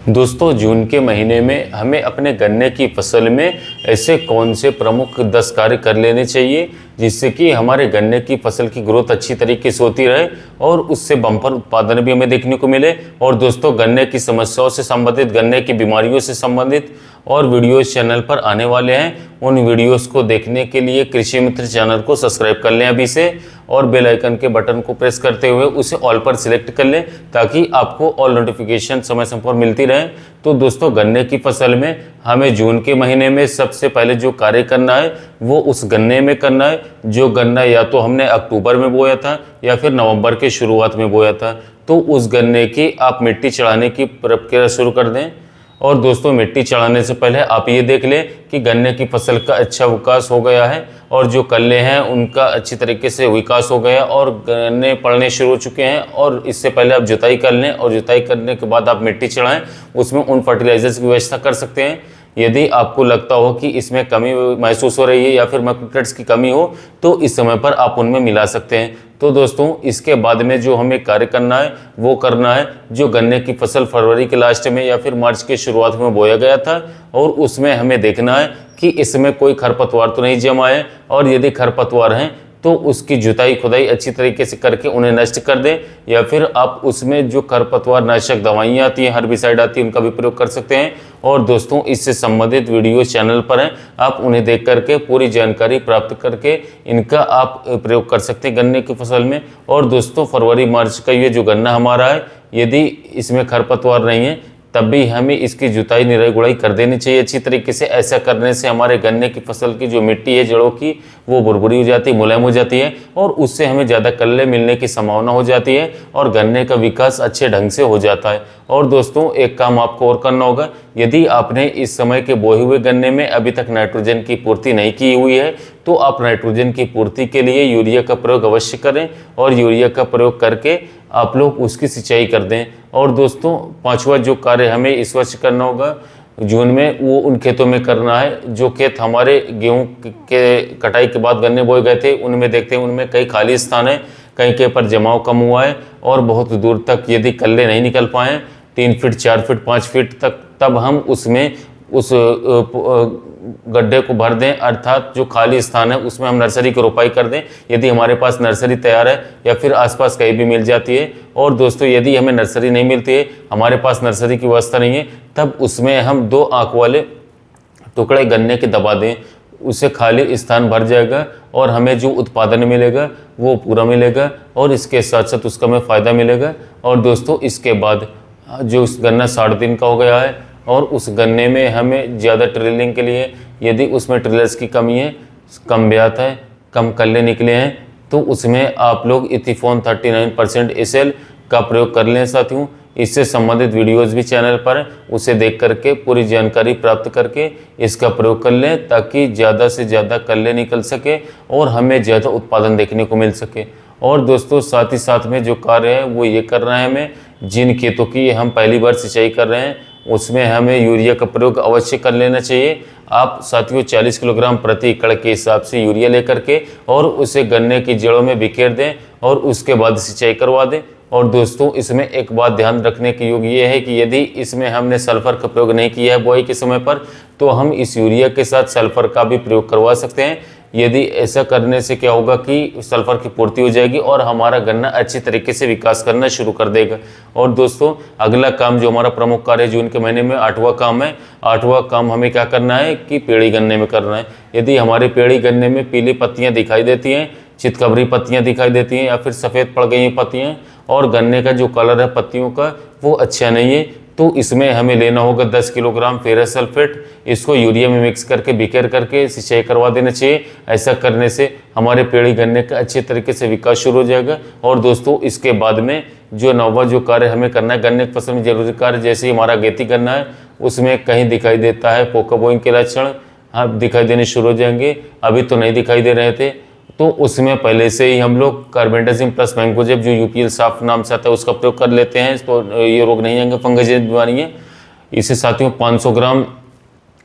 दोस्तों, जून के महीने में हमें अपने गन्ने की फसल में ऐसे कौन से प्रमुख 10 कार्य कर लेने चाहिए जिससे कि हमारे गन्ने की फसल की ग्रोथ अच्छी तरीके से होती रहे और उससे बम्पर उत्पादन भी हमें देखने को मिले। और दोस्तों, गन्ने की समस्याओं से संबंधित, गन्ने की बीमारियों से संबंधित और वीडियोस चैनल पर आने वाले हैं। उन वीडियोस को देखने के लिए कृषि मित्र चैनल को सब्सक्राइब कर लें अभी से और बेल आइकन के बटन को प्रेस करते हुए उसे ऑल पर सिलेक्ट कर लें ताकि आपको ऑल नोटिफिकेशन समय समय पर मिलती रहे। तो दोस्तों, गन्ने की फसल में हमें जून के महीने में सबसे पहले जो कार्य करना है वो उस गन्ने में करना है जो गन्ना या तो हमने अक्टूबर में बोया था या फिर नवंबर के शुरुआत में बोया था। तो उस गन्ने की आप मिट्टी चढ़ाने की प्रक्रिया शुरू कर दें। और दोस्तों, मिट्टी चढ़ाने से पहले आप ये देख लें कि गन्ने की फसल का अच्छा विकास हो गया है और जो कल्ले हैं उनका अच्छी तरीके से विकास हो गया और गन्ने पड़ने शुरू हो चुके हैं। और इससे पहले आप जुताई कर लें और जुताई करने के बाद आप मिट्टी चढ़ाएं। उसमें उन फर्टिलाइजर्स की व्यवस्था कर सकते हैं। यदि आपको लगता हो कि इसमें कमी महसूस हो रही है या फिर माइक्रोन्यूट्रिएंट्स की कमी हो तो इस समय पर आप उनमें मिला सकते हैं। तो दोस्तों, इसके बाद में जो हमें कार्य करना है वो करना है जो गन्ने की फसल फरवरी के लास्ट में या फिर मार्च के शुरुआत में बोया गया था और उसमें हमें देखना है कि इसमें कोई खरपतवार तो नहीं जमा है और यदि खरपतवार हैं तो उसकी जुताई खुदाई अच्छी तरीके से करके उन्हें नष्ट कर दें। या फिर आप उसमें जो खरपतवार नाशक दवाइयाँ आती हैं, हर्बिसाइड आती है, उनका भी प्रयोग कर सकते हैं। और दोस्तों, इससे संबंधित वीडियो चैनल पर हैं, आप उन्हें देख करके पूरी जानकारी प्राप्त करके इनका आप प्रयोग कर सकते हैं गन्ने की फसल में। और दोस्तों, फरवरी मार्च का ये जो गन्ना हमारा है, यदि इसमें खरपतवार नहीं है तब भी हमें इसकी जुताई निराई गुड़ाई कर देनी चाहिए अच्छी तरीके से। ऐसा करने से हमारे गन्ने की फसल की जो मिट्टी है जड़ों की वो भुरभुरी हो जाती है, मुलायम हो जाती है और उससे हमें ज़्यादा कल्ले मिलने की संभावना हो जाती है और गन्ने का विकास अच्छे ढंग से हो जाता है। और दोस्तों, एक काम आपको और करना होगा, यदि आपने इस समय के बोए हुए गन्ने में अभी तक नाइट्रोजन की पूर्ति नहीं की हुई है तो आप नाइट्रोजन की पूर्ति के लिए यूरिया का प्रयोग अवश्य करें और यूरिया का प्रयोग करके आप लोग उसकी सिंचाई कर दें। और दोस्तों, पांचवा जो कार्य हमें इस वर्ष करना होगा जून में, वो उन खेतों में करना है जो खेत हमारे गेहूं के कटाई के बाद गन्ने बोए गए थे। उनमें देखते हैं उनमें कई खाली स्थान है, कहीं के पर जमाव कम हुआ है और बहुत दूर तक यदि कल्ले नहीं निकल पाए 3 फीट 4 फीट 5 फीट तक, तब हम उसमें उस गड्ढे को भर दें, अर्थात जो खाली स्थान है उसमें हम नर्सरी की रोपाई कर दें यदि हमारे पास नर्सरी तैयार है या फिर आसपास कहीं भी मिल जाती है। और दोस्तों, यदि हमें नर्सरी नहीं मिलती है, हमारे पास नर्सरी की व्यवस्था नहीं है, तब उसमें हम 2 आंख वाले टुकड़े गन्ने के दबा दें, उससे खाली स्थान भर जाएगा और हमें जो उत्पादन मिलेगा वो पूरा मिलेगा और इसके साथ साथ उसका हमें फ़ायदा मिलेगा। और दोस्तों, इसके बाद जो उस गन्ना 60 दिन का हो गया है और उस गन्ने में हमें ज़्यादा ट्रिलिंग के लिए यदि उसमें ट्रिलर्स की कमी है, कम ब्यात है, कम कल्ले निकले हैं, तो उसमें आप लोग इथिफोन 39% SL का प्रयोग कर लें साथियों। इससे संबंधित वीडियोस भी चैनल पर हैं, उसे देख करके पूरी जानकारी प्राप्त करके इसका प्रयोग कर लें ताकि ज़्यादा से ज़्यादा कल्ले निकल सके और हमें ज़्यादा उत्पादन देखने को मिल सके। और दोस्तों, साथ ही साथ में जो कार्य है वो ये करना है हमें, जिन खेतों की हम पहली बार सिंचाई कर रहे हैं उसमें हमें यूरिया का प्रयोग अवश्य कर लेना चाहिए। आप साथियों 40 किलोग्राम प्रति एकड़ के हिसाब से यूरिया लेकर के और उसे गन्ने की जड़ों में बिखेर दें और उसके बाद सिंचाई करवा दें। और दोस्तों, इसमें एक बात ध्यान रखने की योग्य ये है कि यदि इसमें हमने सल्फर का प्रयोग नहीं किया है बुआई के समय पर तो हम इस यूरिया के साथ सल्फर का भी प्रयोग करवा सकते हैं। यदि ऐसा करने से क्या होगा कि सल्फर की पूर्ति हो जाएगी और हमारा गन्ना अच्छी तरीके से विकास करना शुरू कर देगा। और दोस्तों, अगला काम जो हमारा प्रमुख कार्य जून के महीने में 8वां काम है, 8वां काम हमें क्या करना है कि पेड़ी गन्ने में करना है। यदि हमारे पेड़ी गन्ने में पीली पत्तियां दिखाई देती हैं, चितकबरी पत्तियां दिखाई देती हैं या फिर सफ़ेद पड़ गई हैं पत्तियां और गन्ने का जो कलर है पत्तियों का वो अच्छा नहीं है, तो इसमें हमें लेना होगा 10 किलोग्राम फेरस सल्फेट। इसको यूरिया में मिक्स करके बिखेर करके सिंचाई करवा देना चाहिए। ऐसा करने से हमारे पेड़ी गन्ने का अच्छे तरीके से विकास शुरू हो जाएगा। और दोस्तों, इसके बाद में जो 9वां जो कार्य हमें करना है गन्ने की फसल में जरूरी कार्य, जैसे ही हमारा गेती गन्ना है उसमें कहीं दिखाई देता है पोका बोइंग के लक्षण, हाँ दिखाई देने शुरू हो जाएंगे, अभी तो नहीं दिखाई दे रहे थे, तो उसमें पहले से ही हम लोग कार्बेंडाजिम प्लस मैंगोजेब जो UPL साफ नाम से आता है उसका प्रयोग कर लेते हैं, तो ये रोग नहीं आएंगे, फंगस बीमारी है। इसे साथियों 500 ग्राम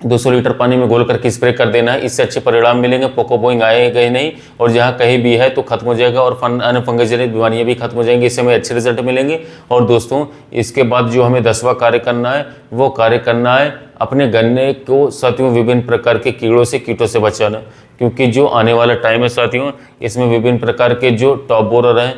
200 लीटर पानी में घोल करके स्प्रे कर देना है। इससे अच्छे परिणाम मिलेंगे, पोको बोइंग आएगा ही नहीं, और जहाँ कहीं भी है तो खत्म हो जाएगा, और अन्य फंगस जनित बीमारियाँ भी खत्म हो जाएंगी। इससे हमें अच्छे रिजल्ट मिलेंगे। और दोस्तों, इसके बाद जो हमें 10वां कार्य करना है, वो कार्य करना है अपने गन्ने को साथियों विभिन्न प्रकार के कीड़ों से, कीटों से बचाना। क्योंकि जो आने वाला टाइम है साथियों, इसमें विभिन्न प्रकार के जो टॉप बोरर हैं,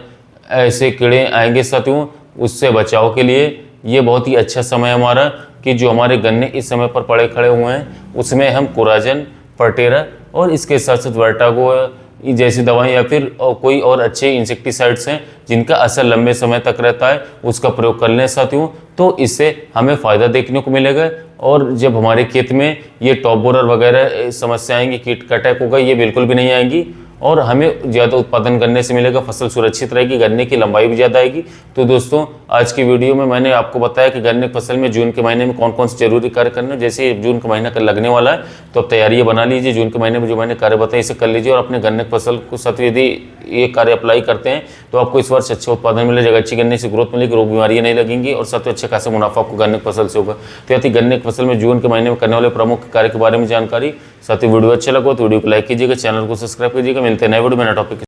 ऐसे कीड़े आएंगे साथियों। उससे बचाव के लिए ये बहुत ही अच्छा समय हमारा, कि जो हमारे गन्ने इस समय पर पड़े खड़े हुए हैं, उसमें हम कोराजन, फर्टेरा और इसके साथ साथ वर्टागो जैसी दवाएं या फिर कोई और अच्छे इंसेक्टिसाइड्स हैं जिनका असर लंबे समय तक रहता है, उसका प्रयोग कर लें साथियों। तो इससे हमें फ़ायदा देखने को मिलेगा। और जब हमारे खेत में ये टॉप बोरर वगैरह समस्या आएंगी, कीट का अटैक होगा, ये बिल्कुल भी नहीं आएंगी, और हमें ज़्यादा उत्पादन करने से मिलेगा, फसल सुरक्षित रहेगी, गन्ने की लंबाई भी ज़्यादा आएगी। तो दोस्तों, आज की वीडियो में मैंने आपको बताया कि गन्ने की फसल में जून के महीने में कौन कौन से जरूरी कार्य करने हैं। जैसे जून का महीना लगने वाला है, तो अब तैयारियां बना लीजिए। जून के महीने में जो मैंने कार्य बताए इसे कर लीजिए, और अपने गन्ने की फसल को साथ यदि ये कार्य अप्लाई करते हैं तो आपको इस वर्ष अच्छा उत्पादन मिलेगा, अच्छी गन्ने से ग्रोथ मिलेगी, रोग बीमारियां नहीं लगेंगी, और साथ ही अच्छा खासा मुनाफा आपको गन्ने की फसल से होगा। तो यदि गन्ने की फसल में जून के महीने में करने वाले प्रमुख कार्य के बारे में जानकारी, साथ ही वीडियो अच्छा लगा तो वीडियो को लाइक कीजिएगा, चैनल को सब्सक्राइब कीजिएगा। मिलते हैं नए वीडियो में नए टॉपिक।